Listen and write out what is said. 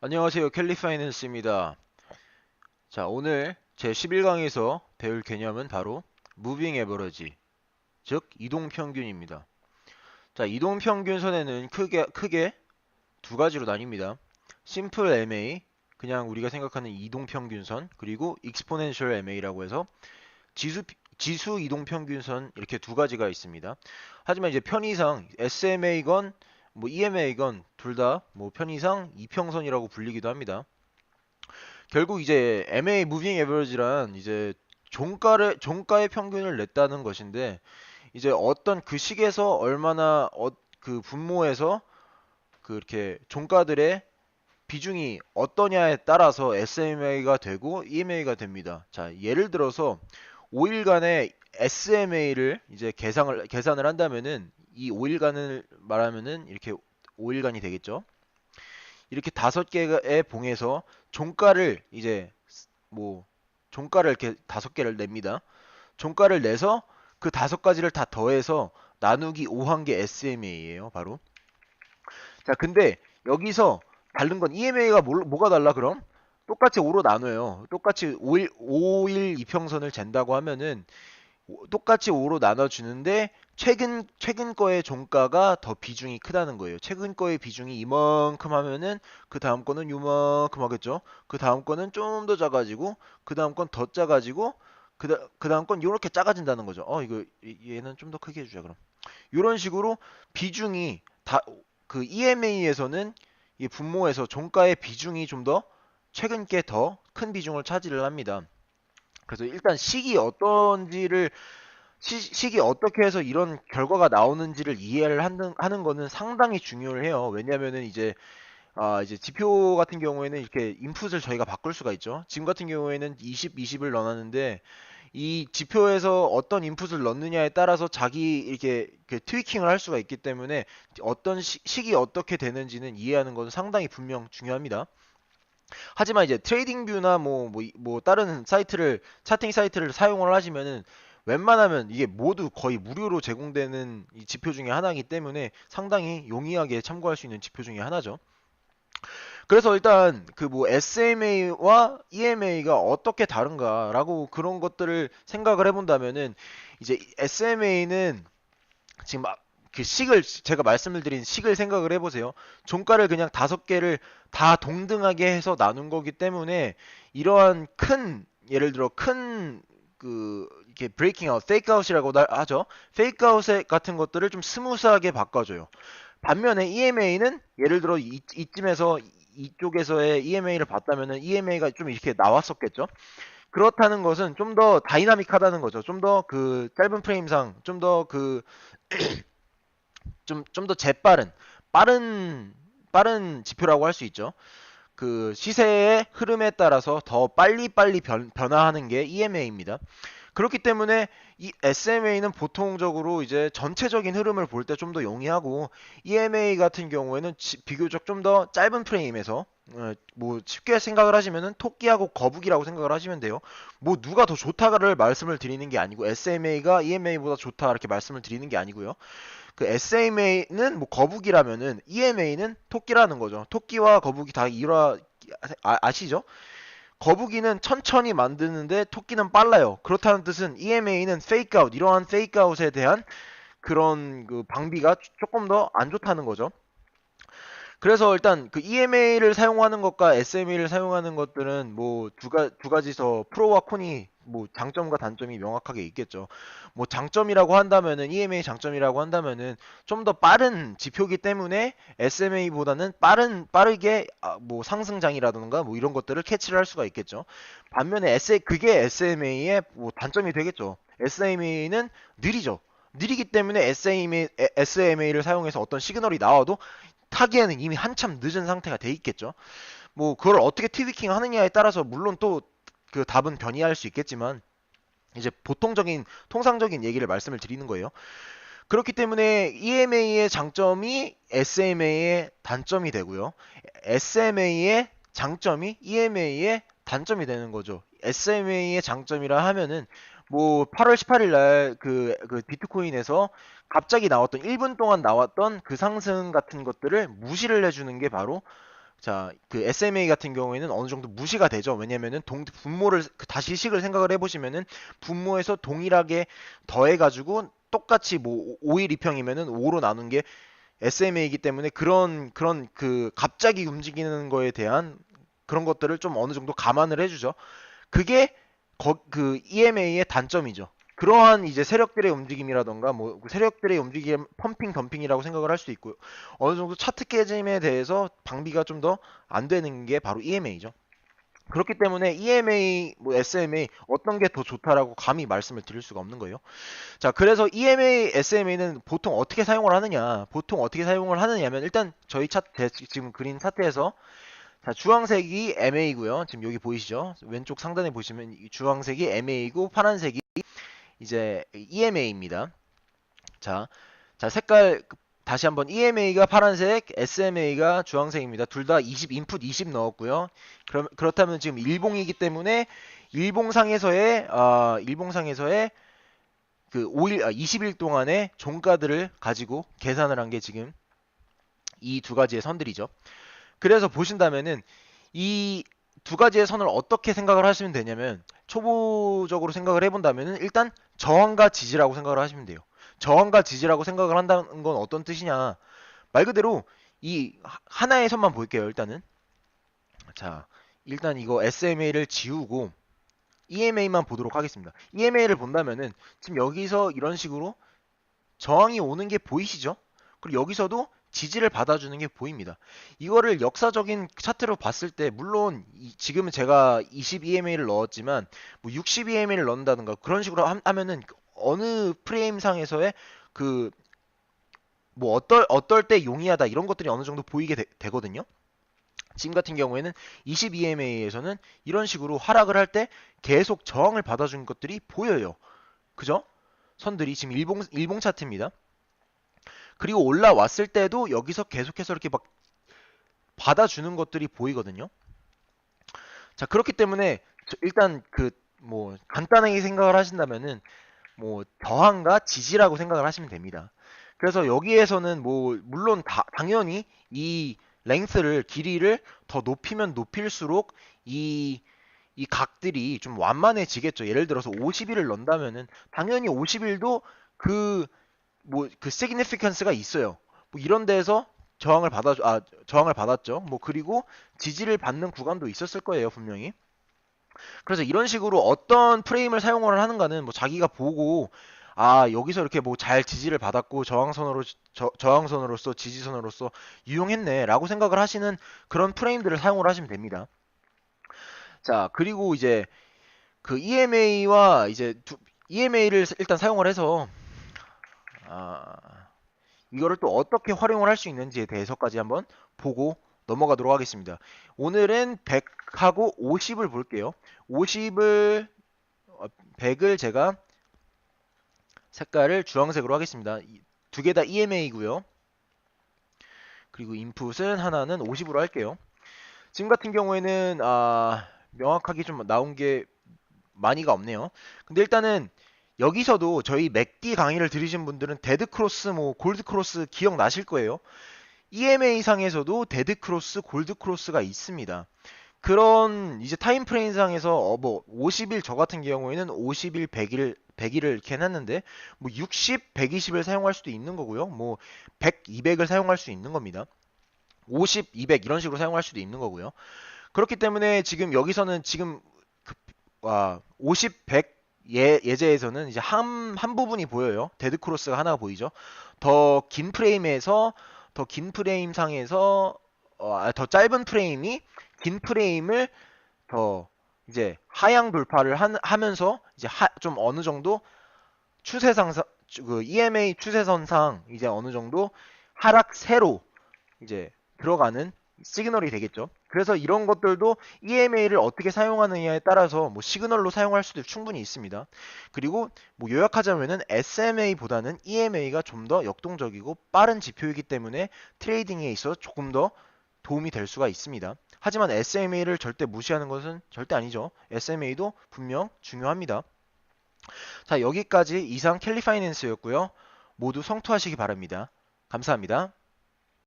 안녕하세요. 캘리파이낸스입니다. 자, 오늘 제 11강에서 배울 개념은 바로 무빙 에버러지, 즉 이동평균입니다. 자, 이동평균선에는 크게 두 가지로 나뉩니다. 심플 MA, 그냥 우리가 생각하는 이동평균선, 그리고 익스포넨셜 MA라고 해서 지수 지수 이동평균선 이렇게 두 가지가 있습니다. 하지만 이제 편의상 SMA건 뭐 EMA건 둘 다 뭐 편의상 이평선이라고 불리기도 합니다. 결국 이제 MA 무빙 에버리지란 이제 종가의 평균을 냈다는 것인데, 이제 어떤 그 식에서 얼마나 그 분모에서 그렇게 종가들의 비중이 어떠냐에 따라서 SMA가 되고 EMA가 됩니다. 자, 예를 들어서 5일간의 SMA를 이제 계산을 한다면은, 이 5일간을 말하면은 이렇게 5일간이 되겠죠. 이렇게 다섯 개의 봉에서 종가를 이제 뭐 종가를 이렇게 다섯 개를 냅니다. 종가를 내서 그 다섯 가지를 다 더해서 나누기 5한 게 SMA예요, 바로. 자, 근데 여기서 다른 건 EMA가 뭐가 달라 그럼? 똑같이 5로 나눠요. 똑같이 5일 이평선을 잰다고 하면은 똑같이 5로 나눠주는데, 최근 거의 종가가 더 비중이 크다는 거예요. 최근 거의 비중이 이만큼 하면은 그 다음 거는 요만큼 하겠죠. 그 다음 거는 좀 더 작아지고, 그 다음 건 더 작아지고, 그 다음 건 이렇게 작아진다는 거죠. 이거 얘는 좀 더 크게 해주자 그럼. 이런 식으로 비중이 다, 그 EMA에서는 이 분모에서 종가의 비중이 좀 더 최근 게 더 큰 비중을 차지를 합니다. 그래서 일단 식이 어떻게 해서 이런 결과가 나오는지를 이해를 하는 거는 상당히 중요해요. 왜냐면은 이제 지표 같은 경우에는 이렇게 인풋을 저희가 바꿀 수가 있죠. 지금 같은 경우에는 20, 20을 넣어놨는데, 이 지표에서 어떤 인풋을 넣느냐에 따라서 자기 이렇게 그 트위킹을 할 수가 있기 때문에, 어떤 식이 어떻게 되는지는 이해하는 것은 상당히 분명 중요합니다. 하지만 이제 트레이딩 뷰나 뭐 다른 차팅 사이트를 사용을 하시면은, 웬만하면 이게 모두 거의 무료로 제공되는 이 지표 중에 하나이기 때문에 상당히 용이하게 참고할 수 있는 지표 중에 하나죠. 그래서 일단 그 뭐 SMA와 EMA가 어떻게 다른가라고 그런 것들을 생각을 해본다면은, 이제 SMA는 지금 그 식을 제가 말씀을 드린 식을 생각을 해보세요. 종가를 그냥 다섯 개를 다 동등하게 해서 나눈 거기 때문에, 이러한 큰, 예를 들어 큰 그 이렇게 브레이킹 아웃, 페이크 아웃이라고 하죠. 페이크 아웃 같은 것들을 좀 스무스하게 바꿔줘요. 반면에 EMA는 예를 들어 이쯤에서 이쪽에서의 EMA를 봤다면은 EMA가 좀 이렇게 나왔었겠죠. 그렇다는 것은 좀 더 다이나믹하다는 거죠. 좀 더 그 짧은 프레임상 좀 더 그 좀 더 재빠른 빠른 빠른 지표라고 할 수 있죠. 그 시세의 흐름에 따라서 더 빨리빨리 변화하는 게 EMA입니다. 그렇기 때문에 이 SMA는 보통적으로 이제 전체적인 흐름을 볼 때 좀 더 용이하고, EMA 같은 경우에는 비교적 좀 더 짧은 프레임에서 뭐 쉽게 생각을 하시면은 토끼하고 거북이라고 생각을 하시면 돼요. 뭐 누가 더 좋다를 말씀을 드리는 게 아니고, SMA가 EMA보다 좋다 이렇게 말씀을 드리는 게 아니고요. 그 SMA는 뭐 거북이라면은 EMA는 토끼라는 거죠. 토끼와 거북이 다 일화 아시죠? 거북이는 천천히 만드는데 토끼는 빨라요. 그렇다는 뜻은 EMA는 페이크 아웃, 이러한 페이크 아웃에 대한 그런 그 방비가 조금 더 안 좋다는 거죠. 그래서 일단 그 EMA를 사용하는 것과 SMA를 사용하는 것들은 뭐 두 가지서 프로와 콘이 뭐 장점과 단점이 명확하게 있겠죠. 뭐 장점이라고 한다면은, EMA 장점이라고 한다면은 좀 더 빠른 지표기 때문에 SMA보다는 빠르게 뭐 상승장이라든가 뭐 이런 것들을 캐치를 할 수가 있겠죠. 반면에 그게 SMA의 뭐 단점이 되겠죠. SMA는 느리죠. 느리기 때문에 SMA를 사용해서 어떤 시그널이 나와도 타기에는 이미 한참 늦은 상태가 돼 있겠죠. 뭐 그걸 어떻게 트위킹 하느냐에 따라서 물론 또 그 답은 변이할 수 있겠지만, 이제 통상적인 얘기를 말씀을 드리는 거예요. 그렇기 때문에 EMA의 장점이 SMA의 단점이 되고요. SMA의 장점이 EMA의 단점이 되는 거죠. SMA의 장점이라 하면은 뭐 8월 18일 날 그 비트코인에서 갑자기 나왔던 1분 동안 나왔던 그 상승 같은 것들을 무시를 해주는 게 바로 자, 그 SMA 같은 경우에는 어느 정도 무시가 되죠. 왜냐면은 분모를 다시 식을 생각을 해보시면은 분모에서 동일하게 더해가지고 똑같이 뭐 5일 2평이면은 5로 나눈 게 SMA이기 때문에 그런 그 갑자기 움직이는 거에 대한 그런 것들을 좀 어느 정도 감안을 해주죠. 그게 그 EMA의 단점이죠. 그러한 이제 세력들의 움직임이라던가 뭐 세력들의 움직임 펌핑 덤핑이라고 생각을 할 수 있고요. 어느 정도 차트 깨짐에 대해서 방비가 좀 더 안 되는 게 바로 EMA죠. 그렇기 때문에 EMA, 뭐 SMA 어떤 게 더 좋다라고 감히 말씀을 드릴 수가 없는 거예요. 자, 그래서 EMA, SMA는 보통 어떻게 사용을 하느냐? 보통 어떻게 사용을 하느냐면 일단 저희 차트 지금 그린 차트에서 자, 주황색이 MA고요. 지금 여기 보이시죠? 왼쪽 상단에 보시면 이 주황색이 MA이고 파란색이 이제 EMA입니다. 자, 색깔 다시 한번 EMA가 파란색, SMA가 주황색입니다. 둘 다 20 인풋 20 넣었고요. 그렇다면 지금 일봉이기 때문에 일봉상에서의 그 20일 동안의 종가들을 가지고 계산을 한 게 지금 이 두 가지의 선들이죠. 그래서 보신다면은 이 두 가지의 선을 어떻게 생각을 하시면 되냐면 초보적으로 생각을 해본다면은 일단 저항과 지지라고 생각을 하시면 돼요. 저항과 지지라고 생각을 한다는 건 어떤 뜻이냐? 말 그대로 이 하나의 선만 볼게요. 자, 일단 이거 SMA를 지우고 EMA만 보도록 하겠습니다. EMA를 본다면은 지금 여기서 이런 식으로 저항이 오는 게 보이시죠? 그리고 여기서도 지지를 받아주는 게 보입니다. 이거를 역사적인 차트로 봤을 때 물론 지금은 제가 22MA를 넣었지만 뭐 62MA를 넣는다든가 그런 식으로 하면은 어느 프레임상에서의 그 뭐 어떨 때 용이하다 이런 것들이 어느 정도 보이게 되거든요. 지금 같은 경우에는 22MA에서는 이런 식으로 하락을 할 때 계속 저항을 받아준 것들이 보여요. 그죠? 선들이 지금 일봉 차트입니다. 그리고 올라왔을 때도 여기서 계속해서 이렇게 막 받아주는 것들이 보이거든요. 자, 그렇기 때문에 일단 그 뭐 간단하게 생각을 하신다면은 뭐 저항과 지지라고 생각을 하시면 됩니다. 그래서 여기에서는 뭐 물론 당연히 이 랭스를 길이를 더 높이면 높일수록 이 각들이 좀 완만해지겠죠. 예를 들어서 50일을 넣는다면은 당연히 50일도 그 그 significance가 있어요. 뭐 이런 데에서 저항을 받았죠. 뭐 그리고 지지를 받는 구간도 있었을 거예요, 분명히. 그래서 이런 식으로 어떤 프레임을 사용을 하는가는 뭐 자기가 보고 여기서 이렇게 뭐 잘 지지를 받았고 저항선으로서 지지선으로서 유용했네라고 생각을 하시는 그런 프레임들을 사용을 하시면 됩니다. 자, 그리고 이제 그 EMA와 EMA를 일단 사용을 해서 이거를 또 어떻게 활용을 할 수 있는지에 대해서까지 한번 보고 넘어가도록 하겠습니다. 오늘은 100하고 50을 볼게요. 100을 제가 색깔을 주황색으로 하겠습니다. 두 개 다 EMA이고요. 그리고 인풋은 하나는 50으로 할게요. 지금 같은 경우에는 명확하게 좀 나온 게 많이가 없네요. 근데 일단은 여기서도 저희 맥디 강의를 들으신 분들은 데드크로스, 뭐 골드크로스 기억나실 거예요. EMA 상에서도 데드크로스, 골드크로스가 있습니다. 그런 이제 타임프레임 상에서 뭐 50일 저 같은 경우에는 50일, 100일을 이렇게 해놨는데 뭐 60, 120을 사용할 수도 있는 거고요. 뭐 100, 200을 사용할 수 있는 겁니다. 50, 200 이런 식으로 사용할 수도 있는 거고요. 그렇기 때문에 지금 여기서는 지금 50, 100 예제에서는 이제 한 부분이 보여요. 데드크로스가 하나가 보이죠. 더 긴 프레임 상에서 더 짧은 프레임이 긴 프레임을 더 이제 하향 돌파를 하면서 이제 좀 어느 정도 추세상 그 EMA 추세선상 이제 어느 정도 하락세로 이제 들어가는 시그널이 되겠죠. 그래서 이런 것들도 EMA를 어떻게 사용하느냐에 따라서 뭐 시그널로 사용할 수도 충분히 있습니다. 그리고 뭐 요약하자면은 SMA보다는 EMA가 좀 더 역동적이고 빠른 지표이기 때문에 트레이딩에 있어서 조금 더 도움이 될 수가 있습니다. 하지만 SMA를 절대 무시하는 것은 절대 아니죠. SMA도 분명 중요합니다. 자, 여기까지 이상 캘리파이낸스였고요. 모두 성투하시기 바랍니다. 감사합니다.